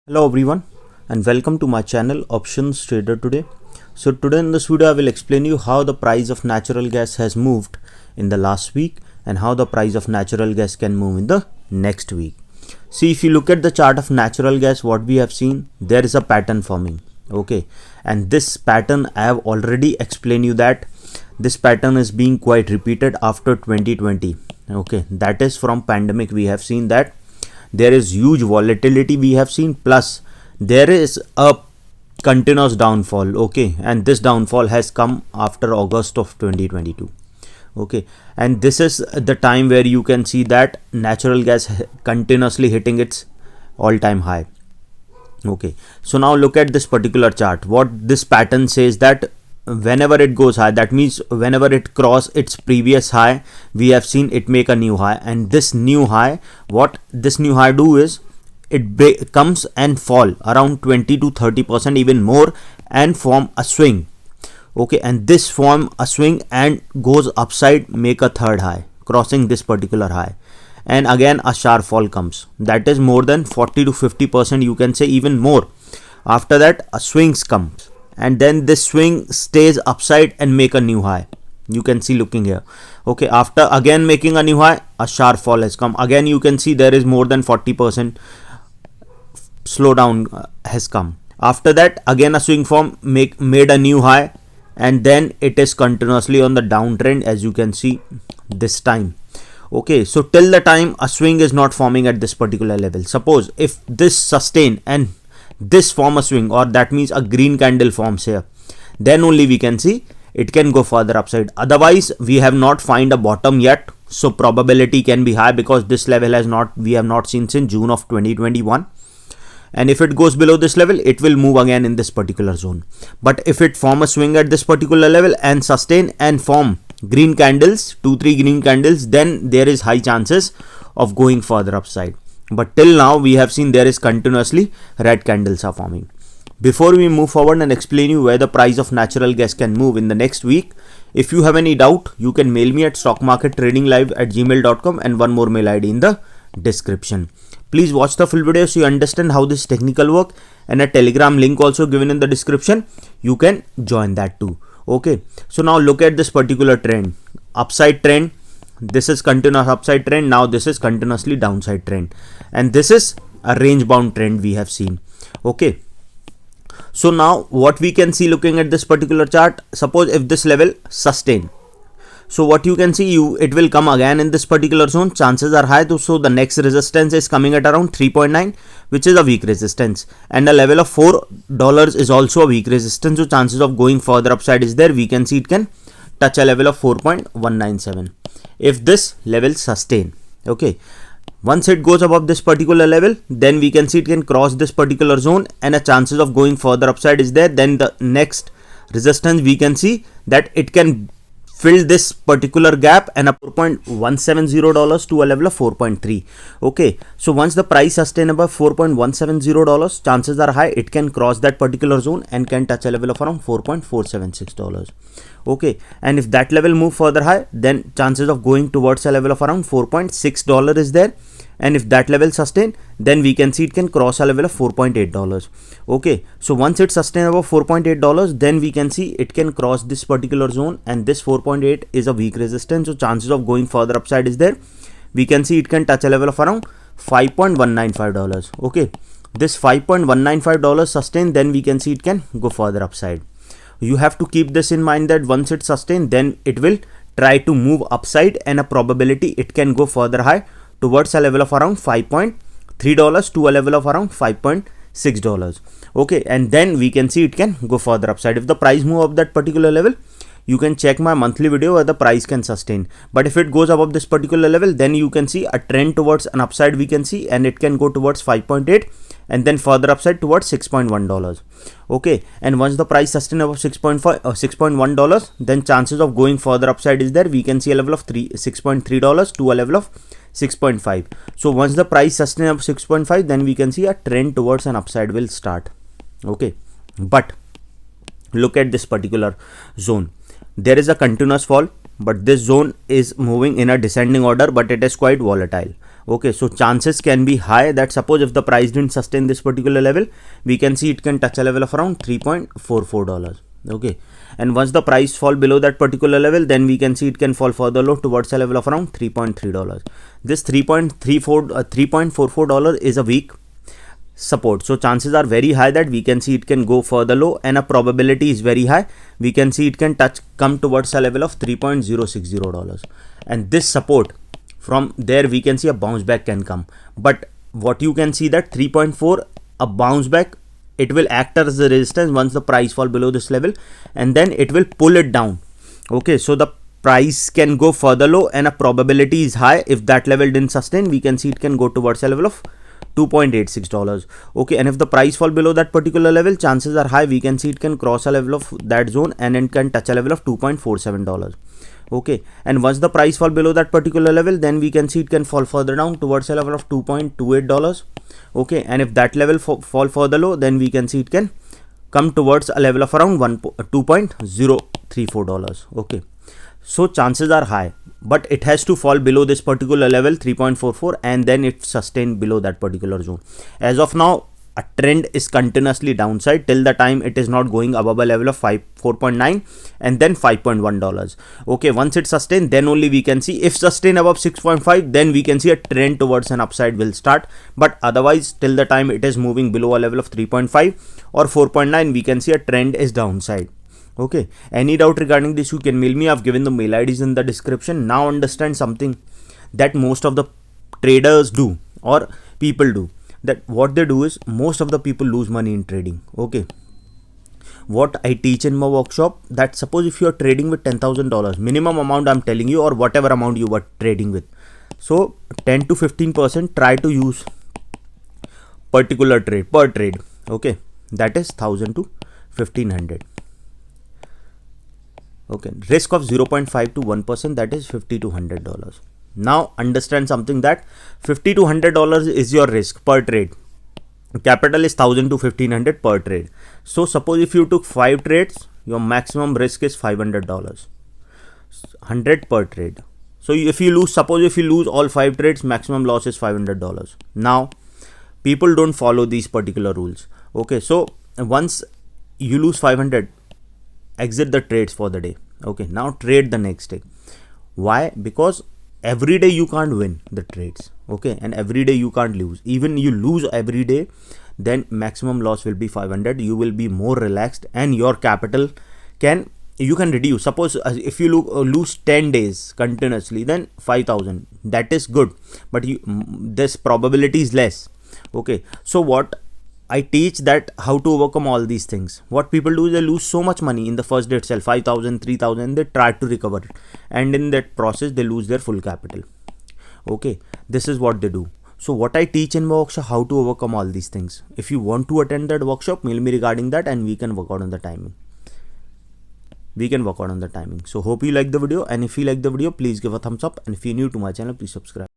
Hello everyone and welcome to my channel Options Trader Today. So today in this video I will explain you how the price of natural gas has moved in the last week and how the price of natural gas can move in the next week. See, if you look at the chart of natural gas, what we have seen, there is a pattern forming. Okay, and this pattern I have already explained you that this pattern is being quite repeated after 2020. Okay, that is from pandemic we have seen that there is huge volatility we have seen, plus there is a continuous downfall. Okay, and this downfall has come after August of 2022. Okay, and this is the time where you can see that natural gas continuously hitting its all-time high. Okay, so now look at this particular chart. What this pattern says that whenever it goes high, that means whenever it cross its previous high, we have seen it make a new high, and this new high, what this new high do is it comes and fall around 20 to 30% even more and form a swing. Okay, and this form a swing and goes upside, make a third high crossing this particular high, and again a sharp fall comes, that is more than 40 to 50%, you can say even more. After that a swings comes, and then this swing stays upside and make a new high. You can see looking here. Okay, after again making a new high, a sharp fall has come. Again you can see there is more than 40% slowdown has come. After that again a swing form made a new high, and then it is continuously on the downtrend, as you can see this time. Okay, so till the time a swing is not forming at this particular level, suppose if this sustain and this form a swing, or that means a green candle forms here, then only we can see it can go further upside. Otherwise we have not find a bottom yet, so probability can be high because this level has not, we have not seen since June of 2021. And if it goes below this level, it will move again in this particular zone. But if it form a swing at this particular level and sustain and form green candles, 2-3 green candles, then there is high chances of going further upside. But till now we have seen there is continuously red candles are forming. Before we move forward and explain you where the price of natural gas can move in the next week, if you have any doubt, you can mail me at stockmarkettradinglive@gmail.com, and one more mail ID in the description. Please watch the full video so you understand how this technical work, and a Telegram link also given in the description. You can join that too. Okay, so now look at this particular trend, upside trend. This is continuous upside trend. Now this is continuously downside trend, and this is a range bound trend we have seen. Okay, so now what we can see looking at this particular chart, suppose if this level sustain, so what you can see, it will come again in this particular zone, chances are high. So the next resistance is coming at around 3.9, which is a weak resistance, and a level of $4 is also a weak resistance, so chances of going further upside is there. We can see it can touch a level of 4.197 if this level sustain. Okay, once it goes above this particular level, then we can see it can cross this particular zone and a chances of going further upside is there. Then the next resistance we can see that it can fill this particular gap and a $4.170 to a level of 4.3. Okay, so once the price sustain above $4.170, chances are high it can cross that particular zone and can touch a level of around $4.476. Okay, and if that level move further high, then chances of going towards a level of around $4.6 is there. And if that level sustain, then we can see it can cross a level of $4.8. Okay, so once it sustain above $4.8, then we can see it can cross this particular zone, and this 4.8 is a weak resistance, so chances of going further upside is there. We can see it can touch a level of around $5.195. Okay, this $5.195 sustain, then we can see it can go further upside. You have to keep this in mind that once it sustain, then it will try to move upside, and a probability it can go further high towards a level of around $5.3 to a level of around $5.6. Okay, and then we can see it can go further upside. If the price move up that particular level, you can check my monthly video where the price can sustain. But if it goes above this particular level, then you can see a trend towards an upside we can see, and it can go towards 5.8 and then further upside towards $6.1. Okay, and once the price sustain above $6.1, then chances of going further upside is there. We can see a level of $6.3 to a level of 6.5. So once the price sustain above 6.5, then we can see a trend towards an upside will start. Okay, but look at this particular zone. There is a continuous fall, but this zone is moving in a descending order, but it is quite volatile. Okay, so chances can be high that suppose if the price didn't sustain this particular level, we can see it can touch a level of around $3.44. Okay, and once the price fall below that particular level, then we can see it can fall further low towards a level of around $3.3. This $3.44 is a weak support, so chances are very high that we can see it can go further low, and a probability is very high we can see it can come towards a level of $3.060. And this support, from there we can see a bounce back can come. But what you can see that 3.4, a bounce back, it will act as a resistance once the price fall below this level, and then it will pull it down. Okay, so the price can go further low, and a probability is high if that level didn't sustain, we can see it can go towards a level of $2.86. Okay, and if the price fall below that particular level, chances are high we can see it can cross a level of that zone, and it can touch a level of $2.47. Okay, and once the price fall below that particular level, then we can see it can fall further down towards a level of $2.28. Okay, and if that level fall further low, then we can see it can come towards a level of around $2.034. Okay, so chances are high, but it has to fall below this particular level 3.44, and then it sustain below that particular zone. As of now, a trend is continuously downside till the time it is not going above a level of 4.9 and then $5.1. Okay, once it sustain, then only we can see, if sustain above 6.5, then we can see a trend towards an upside will start. But otherwise, till the time it is moving below a level of 3.5 or 4.9, we can see a trend is downside. Okay, any doubt regarding this, you can mail me. I've given the mail IDs in the description. Now understand something that most of the traders do, or people do, that what they do is, most of the people lose money in trading. Okay, what I teach in my workshop, that suppose if you are trading with $10,000, minimum amount I'm telling you, or whatever amount you were trading with, so 10 to 15% try to use particular trade per trade. Okay, that is 1,000 to 1,500. Okay, risk of 0.5 to 1%, that is $50 to $100. Now understand something, that $50 to $100 is your risk per trade. Capital is 1,000 to 1,500 per trade. So suppose if you took 5 trades, your maximum risk is $500, 100 per trade. So if you lose, suppose if you lose all 5 trades, maximum loss is $500. Now people don't follow these particular rules. Okay, so once you lose 500, exit the trades for the day. Okay, now trade the next day. Why? Because every day you can't win the trades. Okay, and every day you can't lose. Even you lose every day, then maximum loss will be 500. You will be more relaxed, and your capital you can reduce. Suppose if you lose 10 days continuously, then 5,000, that is good, but this probability is less. Okay, so what I teach, that how to overcome all these things. What people do is they lose so much money in the first day itself, 5,000, 3,000, they try to recover it, and in that process they lose their full capital. Okay, this is what they do. So what I teach in my workshop, how to overcome all these things. If you want to attend that workshop, mail me regarding that, and we can work out on the timing. So hope you like the video, and if you like the video, please give a thumbs up, and if you're new to my channel, please subscribe.